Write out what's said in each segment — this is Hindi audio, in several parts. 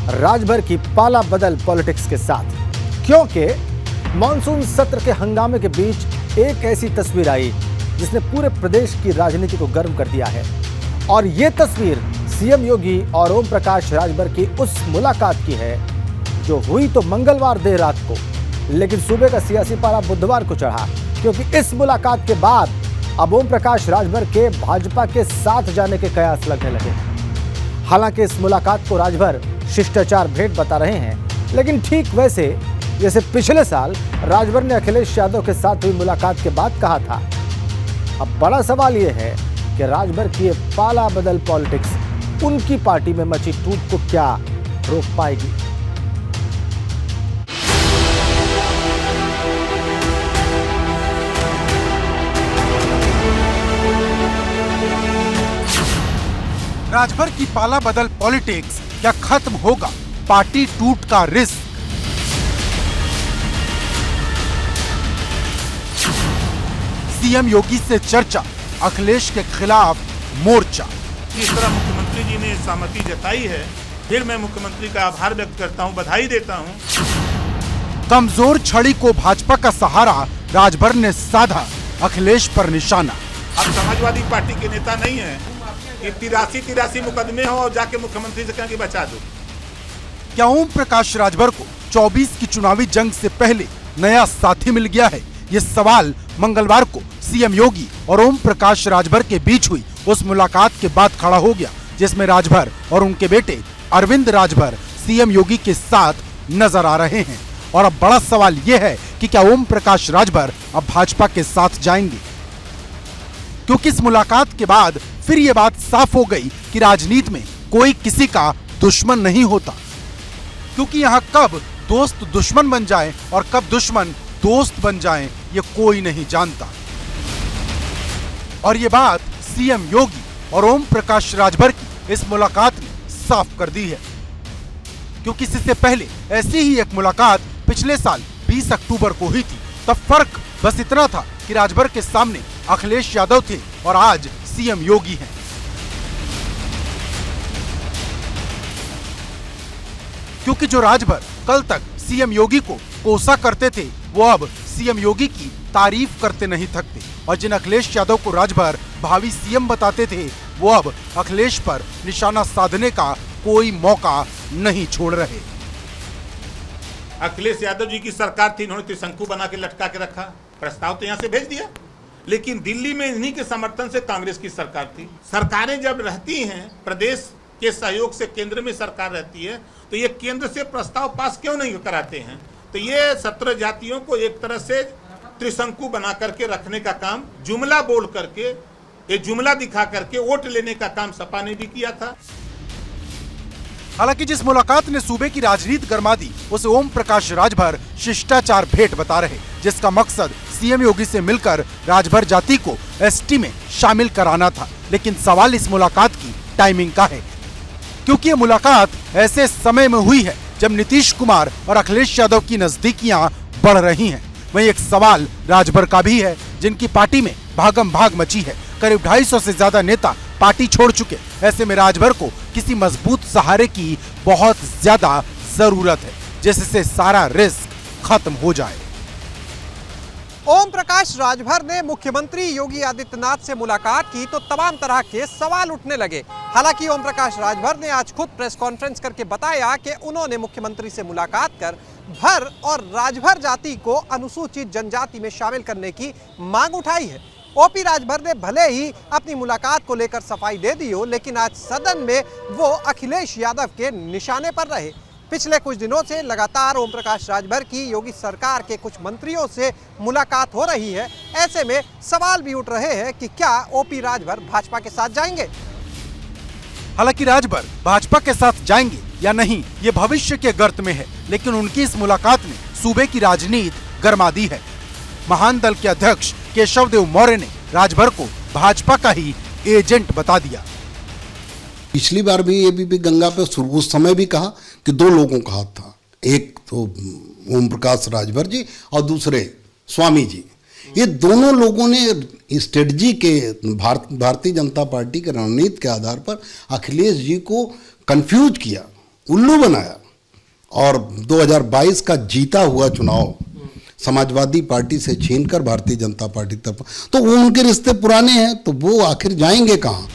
राजभर की पाला बदल पॉलिटिक्स के साथ, क्योंकि मॉनसून सत्र के हंगामे के बीच एक ऐसी तस्वीर आई जिसने पूरे प्रदेश की राजनीति को गर्म कर दिया है। और यह तस्वीर सीएम योगी और ओम प्रकाश राजभर की उस मुलाकात की है जो हुई तो मंगलवार देर रात को, लेकिन सूबे का सियासी पारा बुधवार को चढ़ा, क्योंकि इस मुलाकात के बाद अब ओम प्रकाश राजभर के भाजपा के साथ जाने के कयास लगने लगे। हालांकि इस मुलाकात को राजभर शिष्टाचार भेंट बता रहे हैं, लेकिन ठीक वैसे जैसे पिछले साल राजभर ने अखिलेश यादव के साथ हुई मुलाकात के बाद कहा था। अब बड़ा सवाल यह है कि राजभर की ये पाला बदल पॉलिटिक्स उनकी पार्टी में मची टूट को क्या रोक पाएगी। राजभर की पाला बदल पॉलिटिक्स क्या खत्म होगा पार्टी टूट का रिस्क? सीएम योगी से चर्चा, अखिलेश के खिलाफ मोर्चा। जिस तरह मुख्यमंत्री जी ने सहमति जताई है, फिर मैं मुख्यमंत्री का आभार व्यक्त करता हूं, बधाई देता हूं। कमजोर छड़ी को भाजपा का सहारा, राजभर ने साधा अखिलेश पर निशाना। अब समाजवादी पार्टी के नेता नहीं है कि 83 मुकदमे हो और जाके मुख्यमंत्री से कहें कि बचा दो। क्या ओम प्रकाश राजभर को 24 की चुनावी जंग से पहले नया साथी मिल गया है? ये सवाल मंगलवार को सीएम योगी और ओम प्रकाश राजभर के बीच हुई उस मुलाकात के बाद खड़ा हो गया, जिसमें राजभर और उनके बेटे अरविंद राजभर सीएम योगी के साथ नजर आ रहे हैं। और अब बड़ा सवाल यह है कि क्या ओम प्रकाश राजभर अब भाजपा के साथ जाएंगे? क्योंकि इस मुलाकात के बाद फिर ये बात साफ हो गई कि राजनीति में कोई किसी का दुश्मन नहीं होता, क्योंकि यहाँ कब दोस्त दुश्मन बन जाए और कब दुश्मन दोस्त बन जाए ये कोई नहीं जानता। और ये बात सीएम योगी और ओम प्रकाश राजभर की इस मुलाकात ने साफ कर दी है, क्योंकि इससे पहले ऐसी ही एक मुलाकात पिछले साल 20 अक्टूबर को हुई थी। तब फर्क बस इतना था कि राजभर के सामने अखिलेश यादव थे और आज सीएम योगी हैं। क्योंकि जो राजभर कल तक सीएम योगी को कोसा करते थे, वो अब सीएम योगी की तारीफ करते नहीं थकते। और जिन अखिलेश यादव को राजभर भावी सीएम बताते थे, वो अब अखिलेश पर निशाना साधने का कोई मौका नहीं छोड़ रहे। अखिलेश यादव जी की सरकार थी, इन्होंने त्रिशंकु बना के लटका के रखा, प्रस्ताव तो यहाँ से भेज दिया, लेकिन दिल्ली में इन्हीं के समर्थन से कांग्रेस की सरकार थी। सरकारें जब रहती हैं, प्रदेश के सहयोग से केंद्र में सरकार रहती है, तो ये केंद्र से प्रस्ताव पास क्यों नहीं कराते हैं? तो ये 17 जातियों को एक तरह से त्रिशंकु बना करके रखने का काम, जुमला बोल करके, ये जुमला दिखा करके वोट लेने का काम सपा ने भी किया था। हालांकि जिस मुलाकात ने सूबे की राजनीति गरमा दी, उसे ओम प्रकाश राजभर शिष्टाचार भेंट बता रहे, जिसका मकसद सीएम योगी से मिलकर राजभर जाति को एसटी में शामिल कराना था। लेकिन सवाल इस मुलाकात की टाइमिंग का है, क्योंकि ये मुलाकात ऐसे समय में हुई है जब नीतीश कुमार और अखिलेश यादव की नजदीकियां बढ़ रही हैं। वहीं एक सवाल राजभर का भी है, जिनकी पार्टी में भागम भाग मची है। करीब 250 से ज्यादा नेता पार्टी छोड़ चुके। ऐसे में राजभर को किसी मजबूत सहारे की बहुत ज्यादा जरूरत है, जिससे सारा रिस्क खत्म हो जाए। ओम प्रकाश राजभर ने मुख्यमंत्री योगी आदित्यनाथ से मुलाकात की तो तमाम तरह के सवाल उठने लगे। हालांकि ओम प्रकाश राजभर ने आज खुद प्रेस कॉन्फ्रेंस करके बताया कि उन्होंने मुख्यमंत्री से मुलाकात कर भर और राजभर जाति को अनुसूचित जनजाति में शामिल करने की मांग उठाई है। ओपी राजभर ने भले ही अपनी मुलाकात को लेकर सफाई दे दी हो, लेकिन आज सदन में वो अखिलेश यादव के निशाने पर रहे। पिछले कुछ दिनों से लगातार ओम प्रकाश राजभर की योगी सरकार के कुछ मंत्रियों से मुलाकात हो रही है। ऐसे में सवाल भी उठ रहे हैं कि क्या ओपी राजभर भाजपा के साथ जाएंगे। हालांकि राजभर भाजपा के साथ जाएंगे या नहीं, ये भविष्य के गर्त में है, लेकिन उनकी इस मुलाकात ने सूबे की राजनीति गरमा दी है। महान दल के अध्यक्ष केशव देव मौर्य ने राजभर को भाजपा का ही एजेंट बता दिया। पिछली बार भी एबीपी गंगा पे उस समय भी कहा कि 2 लोगों का हाथ था, एक तो ओम प्रकाश राजभर जी और दूसरे स्वामी जी। ये दोनों लोगों ने स्ट्रेटजी के भारतीय जनता पार्टी के रणनीति के आधार पर अखिलेश जी को कंफ्यूज किया उल्लू बनाया और 2022 का जीता हुआ चुनाव समाजवादी पार्टी से छीनकर भारतीय जनता पार्टी तक, तो वो उनके रिश्ते पुराने हैं, तो वो आखिर जाएंगे कहाँ?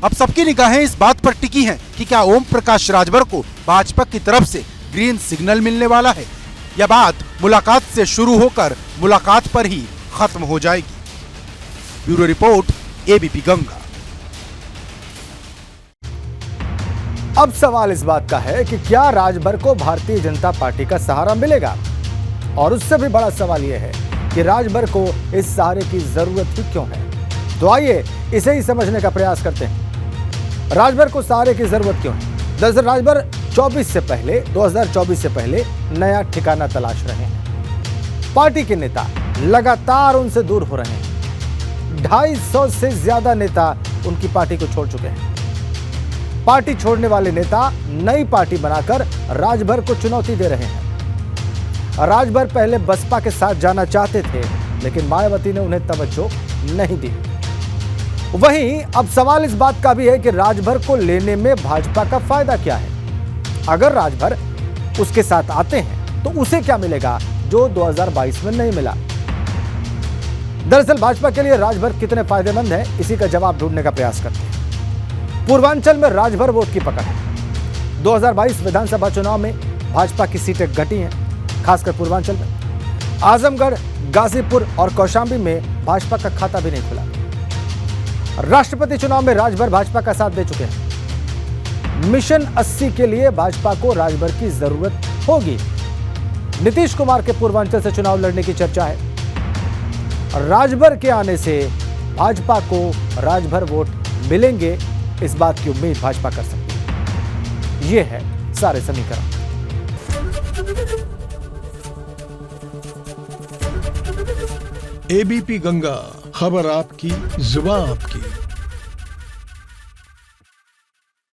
अब सबकी निगाहें इस बात पर टिकी हैं कि क्या ओम प्रकाश राजभर को भाजपा की तरफ से ग्रीन सिग्नल मिलने वाला है, या बात मुलाकात से शुरू होकर मुलाकात पर ही खत्म हो जाएगी। Bureau report, ABP Ganga. अब सवाल इस बात का है कि क्या राजभर को भारतीय जनता पार्टी का सहारा मिलेगा, और उससे भी बड़ा सवाल यह है कि राजभर को इस सहारे की जरूरत ही क्यों है। तो आइए इसे ही समझने का प्रयास करते हैं। राजभर को सहारे की जरूरत क्यों है? दरअसल राजभर 2024 से पहले नया ठिकाना तलाश रहे हैं। पार्टी के नेता लगातार उनसे दूर हो रहे हैं। 250 से ज्यादा नेता उनकी पार्टी को छोड़ चुके हैं। पार्टी छोड़ने वाले नेता नई पार्टी बनाकर राजभर को चुनौती दे रहे हैं। राजभर पहले बसपा के साथ जाना चाहते थे, लेकिन मायावती ने उन्हें तवज्जो नहीं दी। वहीं अब सवाल इस बात का भी है कि राजभर को लेने में भाजपा का फायदा क्या है। अगर राजभर उसके साथ आते हैं तो उसे क्या मिलेगा जो 2022 में नहीं मिला। दरअसल भाजपा के लिए राजभर कितने फायदेमंद है, इसी का जवाब ढूंढने का प्रयास करते हैं। पूर्वांचल में राजभर वोट की पकड़ है। 2022 विधानसभा चुनाव में भाजपा की सीटें घटी हैं, खासकर पूर्वांचल में। आजमगढ़, गाजीपुर और कौशाम्बी में भाजपा का खाता भी नहीं खुला। राष्ट्रपति चुनाव में राजभर भाजपा का साथ दे चुके हैं। मिशन 80 के लिए भाजपा को राजभर की जरूरत होगी। नीतीश कुमार के पूर्वांचल से चुनाव लड़ने की चर्चा है। राजभर के आने से भाजपा को राजभर वोट मिलेंगे, इस बात की उम्मीद भाजपा कर सकती है। यह है सारे समीकरण। एबीपी गंगा, खबर आपकी, जुबान आपकी।